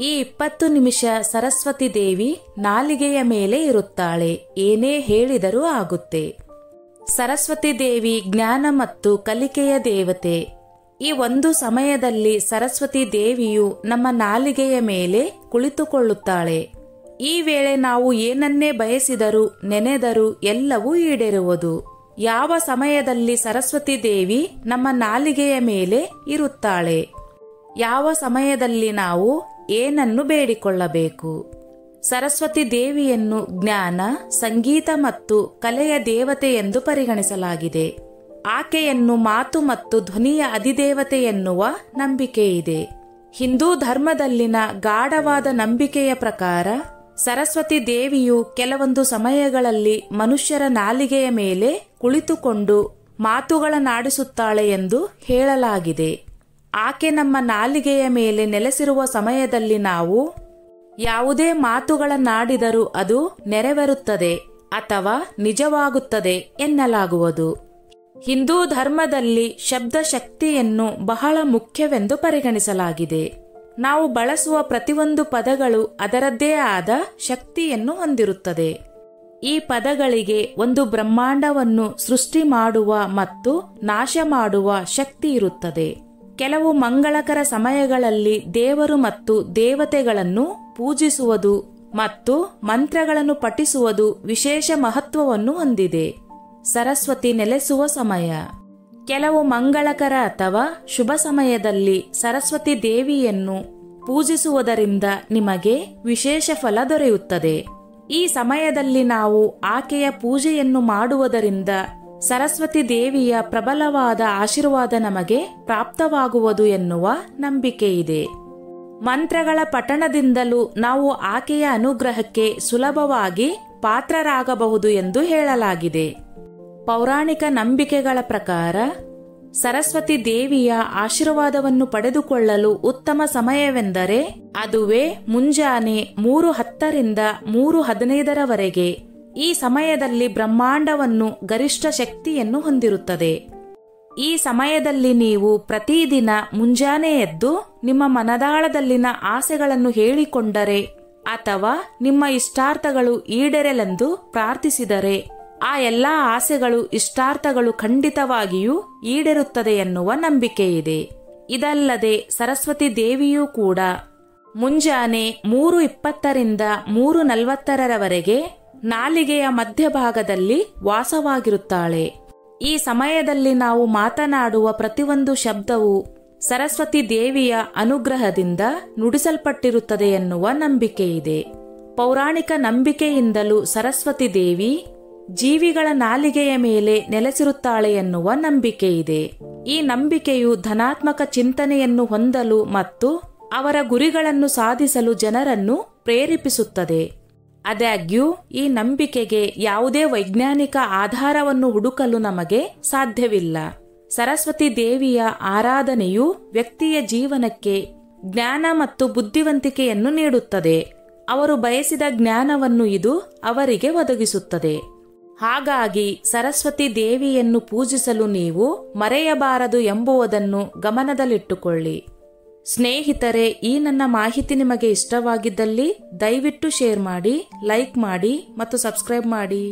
ಈ 20 ನಿಮಿಷ ಸರಸ್ವತಿ ದೇವಿ ನಾಲಿಗೆಯ ಮೇಲೆ ಇರುತ್ತಾಳೆ. ಏನೇ ಹೇಳಿದರೂ ಆಗುತ್ತೆ. ಸರಸ್ವತಿ ದೇವಿ ಜ್ಞಾನ ಮತ್ತು ಕಲಿಕೆಯ ದೇವತೆ. ಈ ಒಂದು ಸಮಯದಲ್ಲಿ ಸರಸ್ವತಿ ದೇವಿಯು ನಮ್ಮ ನಾಲಿಗೆಯ ಮೇಲೆ ಕುಳಿತುಕೊಳ್ಳುತ್ತಾಳೆ. ಈ ವೇಳೆ ನಾವು ಏನನ್ನೇ ಬಯಸಿದರೂ ನೆನೆದರೂ ಎಲ್ಲವೂ ಈಡೇರುವುದು. ಯಾವ ಸಮಯದಲ್ಲಿ ಸರಸ್ವತಿ ದೇವಿ ನಮ್ಮ ನಾಲಿಗೆಯ ಮೇಲೆ ಇರುತ್ತಾಳೆ, ಯಾವ ಸಮಯದಲ್ಲಿ ನಾವು ಏನನ್ನು ಬೇಡಿಕೊಳ್ಳಬೇಕು. ಸರಸ್ವತಿ ದೇವಿಯನ್ನು ಜ್ಞಾನ, ಸಂಗೀತ ಮತ್ತು ಕಲೆಯ ದೇವತೆ ಎಂದು ಪರಿಗಣಿಸಲಾಗಿದೆ. ಆಕೆಯನ್ನು ಮಾತು ಮತ್ತು ಧ್ವನಿಯ ಅಧಿದೇವತೆ ಎನ್ನುವ ನಂಬಿಕೆ ಇದೆ. ಹಿಂದೂ ಧರ್ಮದಲ್ಲಿನ ಗಾಢವಾದ ನಂಬಿಕೆಯ ಪ್ರಕಾರ ಸರಸ್ವತಿ ದೇವಿಯು ಕೆಲವೊಂದು ಸಮಯಗಳಲ್ಲಿ ಮನುಷ್ಯರ ನಾಲಿಗೆಯ ಮೇಲೆ ಕುಳಿತುಕೊಂಡು ಮಾತುಗಳನ್ನಾಡಿಸುತ್ತಾಳೆ ಎಂದು ಹೇಳಲಾಗಿದೆ. ಆಕೆ ನಮ್ಮ ನಾಲಿಗೆಯ ಮೇಲೆ ನೆಲೆಸಿರುವ ಸಮಯದಲ್ಲಿ ನಾವು ಯಾವುದೇ ಮಾತುಗಳನ್ನಾಡಿದರೂ ಅದು ನೆರವೇರುತ್ತದೆ ಅಥವಾ ನಿಜವಾಗುತ್ತದೆ ಎನ್ನಲಾಗುವುದು. ಹಿಂದೂ ಧರ್ಮದಲ್ಲಿ ಶಬ್ದ ಶಕ್ತಿಯನ್ನು ಬಹಳ ಮುಖ್ಯವೆಂದು ಪರಿಗಣಿಸಲಾಗಿದೆ. ನಾವು ಬಳಸುವ ಪ್ರತಿಯೊಂದು ಪದಗಳು ಅದರದ್ದೇ ಆದ ಶಕ್ತಿಯನ್ನು ಹೊಂದಿರುತ್ತದೆ. ಈ ಪದಗಳಿಗೆ ಒಂದು ಬ್ರಹ್ಮಾಂಡವನ್ನು ಸೃಷ್ಟಿ ಮಾಡುವ ಮತ್ತು ನಾಶ ಮಾಡುವ ಶಕ್ತಿ ಇರುತ್ತದೆ. ಕೆಲವು ಮಂಗಳಕರ ಸಮಯಗಳಲ್ಲಿ ದೇವರು ಮತ್ತು ದೇವತೆಗಳನ್ನು ಪೂಜಿಸುವುದು ಮತ್ತು ಮಂತ್ರಗಳನ್ನು ಪಠಿಸುವುದು ವಿಶೇಷ ಮಹತ್ವವನ್ನು ಹೊಂದಿದೆ. ಸರಸ್ವತಿ ನೆಲೆಸುವ ಸಮಯ. ಕೆಲವು ಮಂಗಳಕರ ಅಥವಾ ಶುಭ ಸಮಯದಲ್ಲಿ ಸರಸ್ವತಿ ದೇವಿಯನ್ನು ಪೂಜಿಸುವುದರಿಂದ ನಿಮಗೆ ವಿಶೇಷ ಫಲ ದೊರೆಯುತ್ತದೆ. ಈ ಸಮಯದಲ್ಲಿ ನಾವು ಆಕೆಯ ಪೂಜೆಯನ್ನು ಮಾಡುವುದರಿಂದ ಸರಸ್ವತಿ ದೇವಿಯ ಪ್ರಬಲವಾದ ಆಶೀರ್ವಾದ ನಮಗೆ ಪ್ರಾಪ್ತವಾಗುವುದು ಎನ್ನುವ ನಂಬಿಕೆ ಇದೆ. ಮಂತ್ರಗಳ ಪಠಣದಿಂದಲೂ ನಾವು ಆಕೆಯ ಅನುಗ್ರಹಕ್ಕೆ ಸುಲಭವಾಗಿ ಪಾತ್ರರಾಗಬಹುದು ಎಂದು ಹೇಳಲಾಗಿದೆ. ಪೌರಾಣಿಕ ನಂಬಿಕೆಗಳ ಪ್ರಕಾರ ಸರಸ್ವತಿ ದೇವಿಯ ಆಶೀರ್ವಾದವನ್ನು ಪಡೆದುಕೊಳ್ಳಲು ಉತ್ತಮ ಸಮಯವೆಂದರೆ ಅದುವೇ ಮುಂಜಾನೆ 3:10ರಿಂದ 3:15ರವರೆಗೆ. ಈ ಸಮಯದಲ್ಲಿ ಬ್ರಹ್ಮಾಂಡವನ್ನು ಗರಿಷ್ಠ ಶಕ್ತಿಯನ್ನು ಹೊಂದಿರುತ್ತದೆ. ಈ ಸಮಯದಲ್ಲಿ ನೀವು ಪ್ರತಿದಿನ ಮುಂಜಾನೆ ಎದ್ದು ನಿಮ್ಮ ಮನದಾಳದಲ್ಲಿನ ಆಸೆಗಳನ್ನು ಹೇಳಿಕೊಂಡರೆ ಅಥವಾ ನಿಮ್ಮ ಇಷ್ಟಾರ್ಥಗಳು ಈಡೇರಲೆಂದು ಪ್ರಾರ್ಥಿಸಿದರೆ ಆ ಎಲ್ಲಾ ಆಸೆಗಳು ಇಷ್ಟಾರ್ಥಗಳು ಖಂಡಿತವಾಗಿಯೂ ಈಡೇರುತ್ತದೆ ಎನ್ನುವ ನಂಬಿಕೆ ಇದೆ. ಇದಲ್ಲದೆ ಸರಸ್ವತಿ ದೇವಿಯೂ ಕೂಡ ಮುಂಜಾನೆ 3:20ರಿಂದ 3:40ರವರೆಗೆ ನಾಲಿಗೆಯ ಮಧ್ಯಭಾಗದಲ್ಲಿ ವಾಸವಾಗಿರುತ್ತಾಳೆ. ಈ ಸಮಯದಲ್ಲಿ ನಾವು ಮಾತನಾಡುವ ಪ್ರತಿಯೊಂದು ಶಬ್ದವು ಸರಸ್ವತಿ ದೇವಿಯ ಅನುಗ್ರಹದಿಂದ ನುಡಿಸಲ್ಪಟ್ಟಿರುತ್ತದೆ ಎನ್ನುವ ನಂಬಿಕೆ ಇದೆ. ಪೌರಾಣಿಕ ನಂಬಿಕೆಯಿಂದಲೂ ಸರಸ್ವತಿ ದೇವಿ ಜೀವಿಗಳ ನಾಲಿಗೆಯ ಮೇಲೆ ನೆಲೆಸಿರುತ್ತಾಳೆ ಎನ್ನುವ ನಂಬಿಕೆ ಇದೆ. ಈ ನಂಬಿಕೆಯು ಧನಾತ್ಮಕ ಚಿಂತನೆಯನ್ನು ಹೊಂದಲು ಮತ್ತು ಅವರ ಗುರಿಗಳನ್ನು ಸಾಧಿಸಲು ಜನರನ್ನು ಪ್ರೇರೇಪಿಸುತ್ತದೆ. ಆದಾಗ್ಯೂ ಈ ನಂಬಿಕೆಗೆ ಯಾವುದೇ ವೈಜ್ಞಾನಿಕ ಆಧಾರವನ್ನು ಹುಡುಕಲು ನಮಗೆ ಸಾಧ್ಯವಿಲ್ಲ. ಸರಸ್ವತಿ ದೇವಿಯ ಆರಾಧನೆಯು ವ್ಯಕ್ತಿಯ ಜೀವನಕ್ಕೆ ಜ್ಞಾನ ಮತ್ತು ಬುದ್ಧಿವಂತಿಕೆಯನ್ನು ನೀಡುತ್ತದೆ. ಅವರು ಬಯಸಿದ ಜ್ಞಾನವನ್ನು ಇದು ಅವರಿಗೆ ಒದಗಿಸುತ್ತದೆ. ಹಾಗಾಗಿ ಸರಸ್ವತಿ ದೇವಿಯನ್ನು ಪೂಜಿಸಲು ನೀವು ಮರೆಯಬಾರದು ಎಂಬುದನ್ನು ಗಮನದಲ್ಲಿಟ್ಟುಕೊಳ್ಳಿ. ಸ್ನೇಹಿತರೆ, ಈ ನನ್ನ ಮಾಹಿತಿ ನಿಮಗೆ ಇಷ್ಟವಾಗಿದ್ದಲ್ಲಿ ದಯವಿಟ್ಟು ಶೇರ್ ಮಾಡಿ, ಲೈಕ್ ಮಾಡಿ ಮತ್ತು ಸಬ್ಸ್ಕ್ರೈಬ್ ಮಾಡಿ.